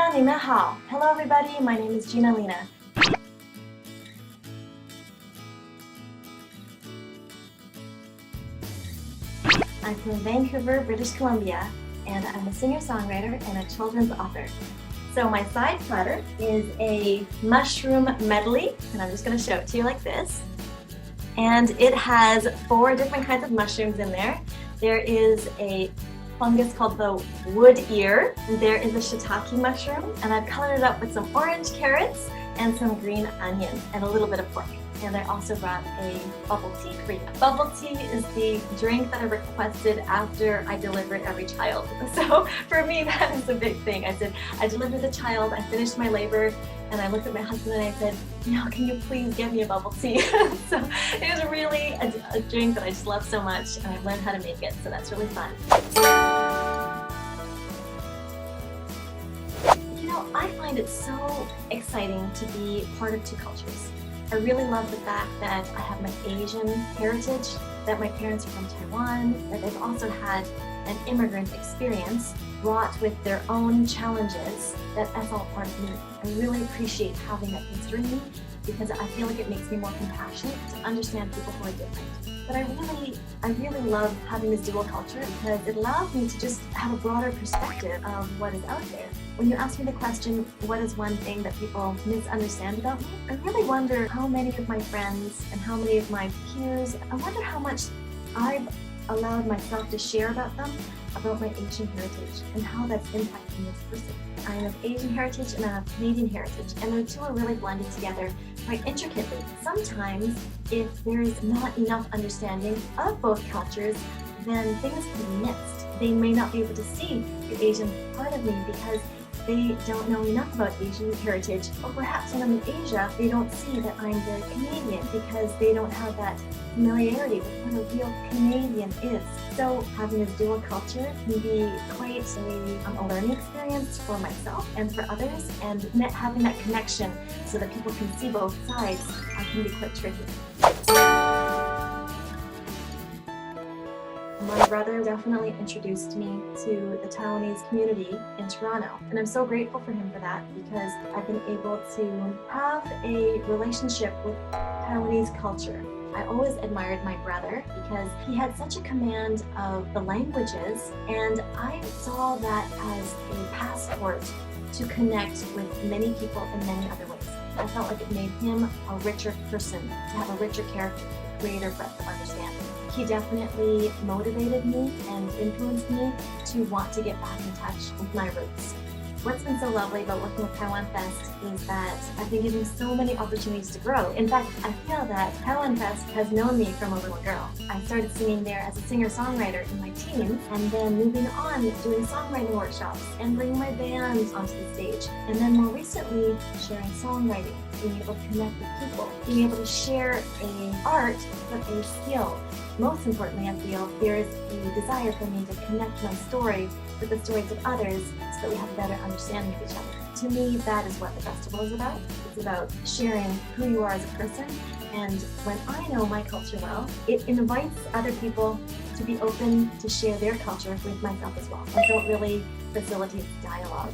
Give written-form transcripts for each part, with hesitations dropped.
家你们好 Hello everybody, my name is Ginalina. I'm from Vancouver, British Columbia, and I'm a singer-songwriter and a children's author. So my side platter is a mushroom medley, and I'm just going to show it to you like this. And it has 4 different kinds of mushrooms in there. There is a fungus called the wood ear. There is a shiitake mushroom, and I've colored it up with some orange carrots and some green onion and a little bit of pork. And I also brought a bubble tea for you. Bubble tea is the drink that I requested after I delivered every child. So for me, that is a big thing. I said, I delivered the child, I finished my labor, and I looked at my husband and I said, can you please get me a bubble tea? So it was really a drink that I just love so much, and I've learned how to make it, so that's really fun. I find it so exciting to be part of 2 cultures. I really love the fact that I have my Asian heritage, that my parents are from Taiwan, that they've also had an immigrant experience brought with their own challenges, that's all part of me. I really appreciate having that history in me because I feel like it makes me more compassionate to understand people who are different. But I really love having this dual culture because it allows me to just have a broader perspective of what is out there. When you ask me the question, what is one thing that people misunderstand about me? I really wonder how many of my friends and how many of my peers, I wonder how much I've allowed myself to share about them, about my Asian heritage, and how that's impacting me as a person. I am of Asian heritage and I have Canadian heritage, and the 2 are really blended together quite intricately. Sometimes, if there is not enough understanding of both cultures, then things can be missed. They may not be able to see the Asian part of me because they don't know enough about Asian heritage, or perhaps when I'm in Asia, they don't see that I'm very Canadian because they don't have that familiarity with what a real Canadian is. So having this dual culture can be quite a learning experience for myself and for others, and having that connection so that people can see both sides can be quite tricky. My brother definitely introduced me to the Taiwanese community in Toronto, and I'm so grateful for him for that because I've been able to have a relationship with Taiwanese culture. I always admired my brother because he had such a command of the languages, and I saw that as a passport to connect with many people in many other ways. I felt like it made him a richer person, to have a richer character, a greater breadth of understanding. He definitely motivated me and influenced me to want to get back in touch with my roots. What's been so lovely about working with TAIWANfest is that I've been given so many opportunities to grow. In fact, I feel that TAIWANfest has known me from a little girl. I started singing there as a singer-songwriter in my teens, and then moving on, doing songwriting workshops and bringing my band onto the stage. And then more recently, sharing songwriting, being able to connect with people, being able to share an art, but a skill. Most importantly, I feel there is a desire for me to connect my story with the stories of others so that we have a better understanding of each other. To me, that is what the festival is about. It's about sharing who you are as a person, and when I know my culture well, it invites other people to be open to share their culture with myself as well. And so it really facilitates dialogue.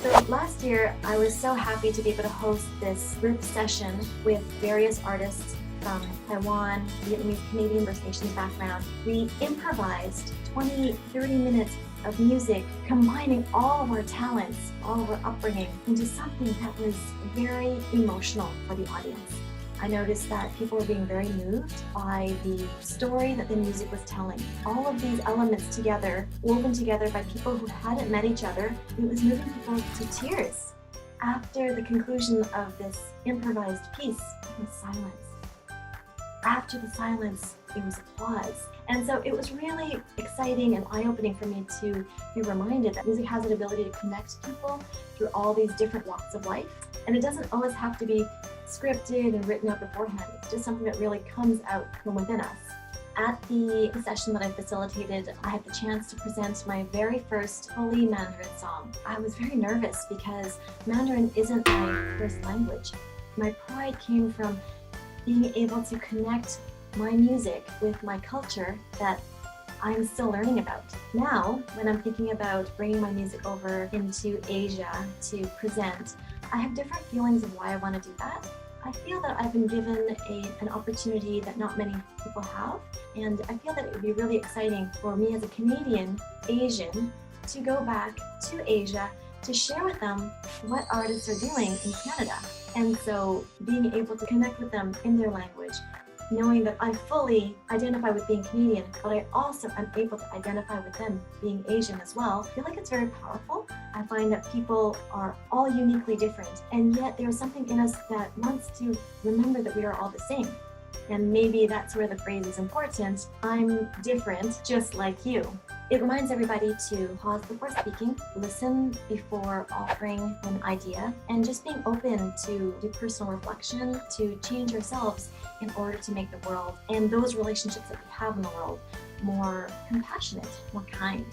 So last year, I was so happy to be able to host this group session with various artists from Taiwan, Vietnamese, Canadian First Nations background. We improvised 20-30 minutes of music, combining all of our talents, all of our upbringing, into something that was very emotional for the audience. I noticed that people were being very moved by the story that the music was telling. All of these elements together, woven together by people who hadn't met each other, it was moving people to tears. After the conclusion of this improvised piece, there was silence. After the silence, there was applause. And so it was really exciting and eye-opening for me to be reminded that music has an ability to connect people through all these different walks of life. And it doesn't always have to be scripted and written out beforehand. It's just something that really comes out from within us. At the session that I facilitated, I had the chance to present my very first fully Mandarin song. I was very nervous because Mandarin isn't my first language. My pride came from being able to connect my music with my culture that I'm still learning about. Now, when I'm thinking about bringing my music over into Asia to present, I have different feelings of why I want to do that. I feel that I've been given an opportunity that not many people have, and I feel that it would be really exciting for me as a Canadian Asian to go back to Asia to share with them what artists are doing in Canada. And so being able to connect with them in their language, knowing that I fully identify with being Canadian, but I also am able to identify with them being Asian as well, I feel like it's very powerful. I find that people are all uniquely different, and yet there's something in us that wants to remember that we are all the same. And maybe that's where the phrase is important. I'm different, just like you. It reminds everybody to pause before speaking, listen before offering an idea, and just being open to do personal reflection, to change ourselves in order to make the world and those relationships that we have in the world more compassionate, more kind.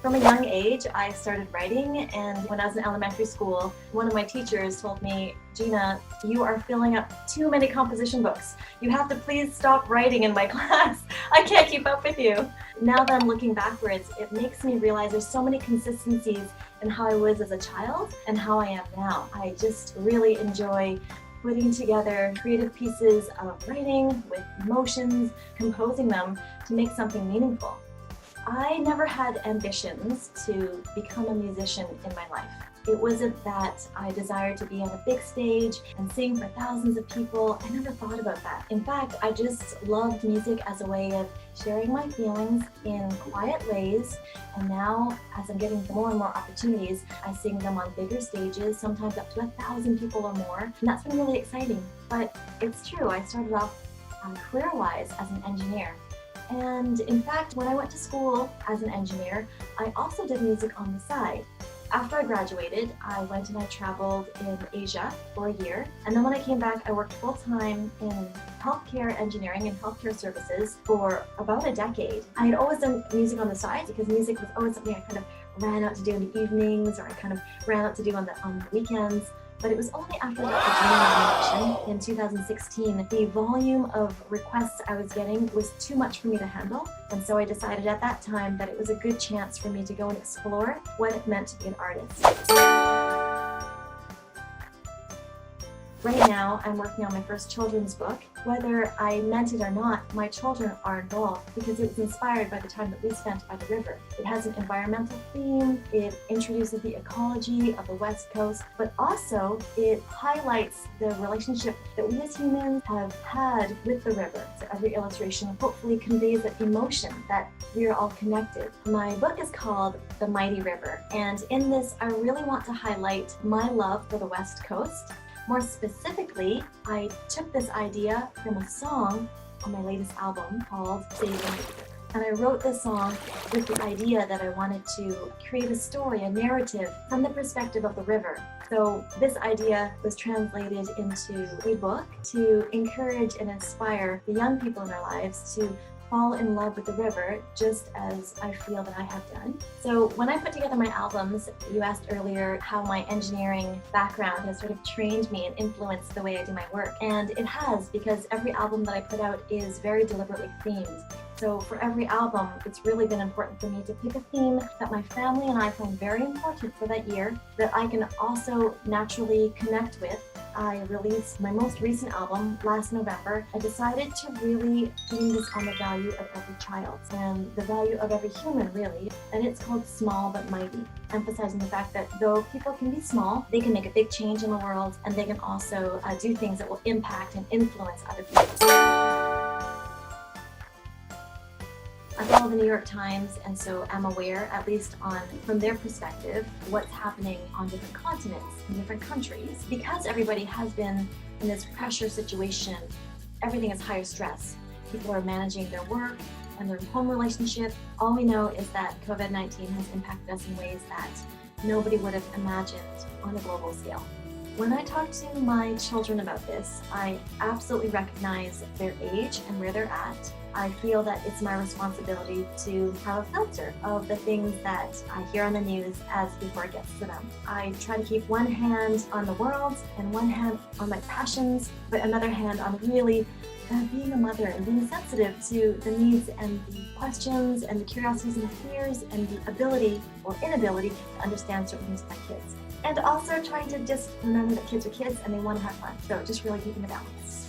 From a young age, I started writing, and when I was in elementary school, one of my teachers told me, Gina, you are filling up too many composition books. You have to please stop writing in my class. I can't keep up with you. Now that I'm looking backwards, it makes me realize there's so many consistencies in how I was as a child and how I am now. I just really enjoy putting together creative pieces of writing with emotions, composing them to make something meaningful. I never had ambitions to become a musician in my life. It wasn't that I desired to be on a big stage and sing for thousands of people. I never thought about that. In fact, I just loved music as a way of sharing my feelings in quiet ways. And now, as I'm getting more and more opportunities, I sing them on bigger stages, sometimes up to 1,000 people or more. And that's been really exciting. But it's true, I started off career-wise as an engineer. And in fact, when I went to school as an engineer, I also did music on the side. After I graduated, I went and I traveled in Asia for a year. And then when I came back, I worked full-time in healthcare engineering and healthcare services for about a decade. I had always done music on the side because music was always something I kind of ran out to do in the evenings, or I kind of ran out to do on the weekends. But it was only after I got the Ginalina nomination in 2016, the volume of requests I was getting was too much for me to handle. And so I decided at that time that it was a good chance for me to go and explore what it meant to be an artist. Right now, I'm working on my first children's book. Whether I meant it or not, my children are involved because it was inspired by the time that we spent by the river. It has an environmental theme, it introduces the ecology of the West Coast, but also it highlights the relationship that we as humans have had with the river. So every illustration hopefully conveys that emotion that we are all connected. My book is called The Mighty River, and in this I really want to highlight my love for the West Coast. More specifically, I took this idea from a song on my latest album called Save the Mighty River. And I wrote this song with the idea that I wanted to create a story, a narrative from the perspective of the river. So this idea was translated into a book to encourage and inspire the young people in our lives to fall in love with the river, just as I feel that I have done. So when I put together my albums, you asked earlier how my engineering background has sort of trained me and influenced the way I do my work. And it has, because every album that I put out is very deliberately themed. So for every album, it's really been important for me to pick a theme that my family and I find very important for that year, that I can also naturally connect with. I released my most recent album last November. I decided to really theme this on the value of every child and the value of every human, really. And it's called Small But Mighty, emphasizing the fact that though people can be small, they can make a big change in the world, and they can also do things that will impact and influence other people. I follow the New York Times, and so I'm aware, at least from their perspective, what's happening on different continents, in different countries. Because everybody has been in this pressure situation, everything is higher stress. People are managing their work and their home relationship. All we know is that COVID-19 has impacted us in ways that nobody would have imagined on a global scale. When I talk to my children about this, I absolutely recognize their age and where they're at. I feel that it's my responsibility to have a filter of the things that I hear on the news as before it gets to them. I try to keep one hand on the world and one hand on my passions, but another hand on really being a mother and being sensitive to the needs and the questions and the curiosities and fears and the ability or inability to understand certain things with my kids. And also trying to just remember that kids are kids and they want to have fun. So just really keeping the balance.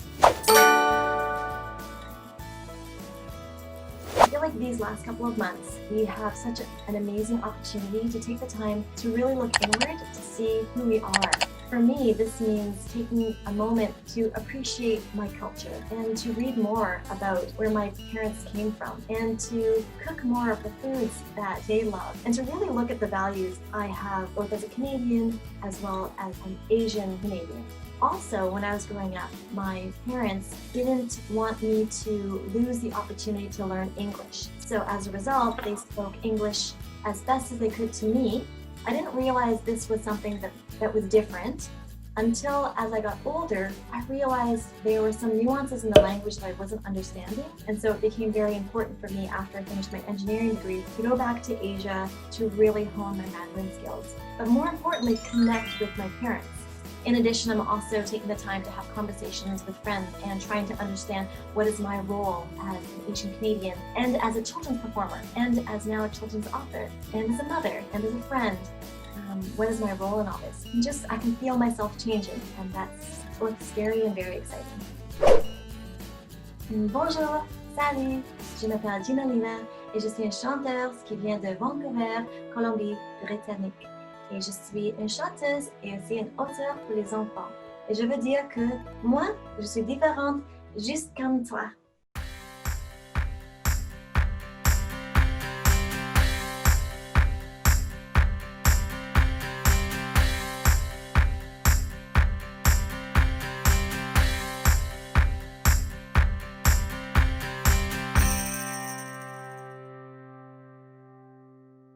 I feel like these last couple of months, we have such an amazing opportunity to take the time to really look inward to see who we are. For me, this means taking a moment to appreciate my culture and to read more about where my parents came from and to cook more of the foods that they love and to really look at the values I have both as a Canadian as well as an Asian Canadian. Also, when I was growing up, my parents didn't want me to lose the opportunity to learn English. So as a result, they spoke English as best as they could to me. I didn't realize this was something that was different until as I got older, I realized there were some nuances in the language that I wasn't understanding. And so it became very important for me after I finished my engineering degree to go back to Asia to really hone my Mandarin skills. But more importantly, connect with my parents. In addition, I'm also taking the time to have conversations with friends and trying to understand what is my role as an Asian Canadian and as a children's performer and as now a children's author and as a mother and as a friend. What is my role in all this? And I can feel myself changing, and that's both scary and very exciting. Bonjour, salut, je m'appelle Ginalina et je suis une chanteuse qui vient de Vancouver, Colombie-Britannique. Et je suis une chanteuse et aussi une auteure pour les enfants. Et je veux dire que moi, je suis différente juste comme toi.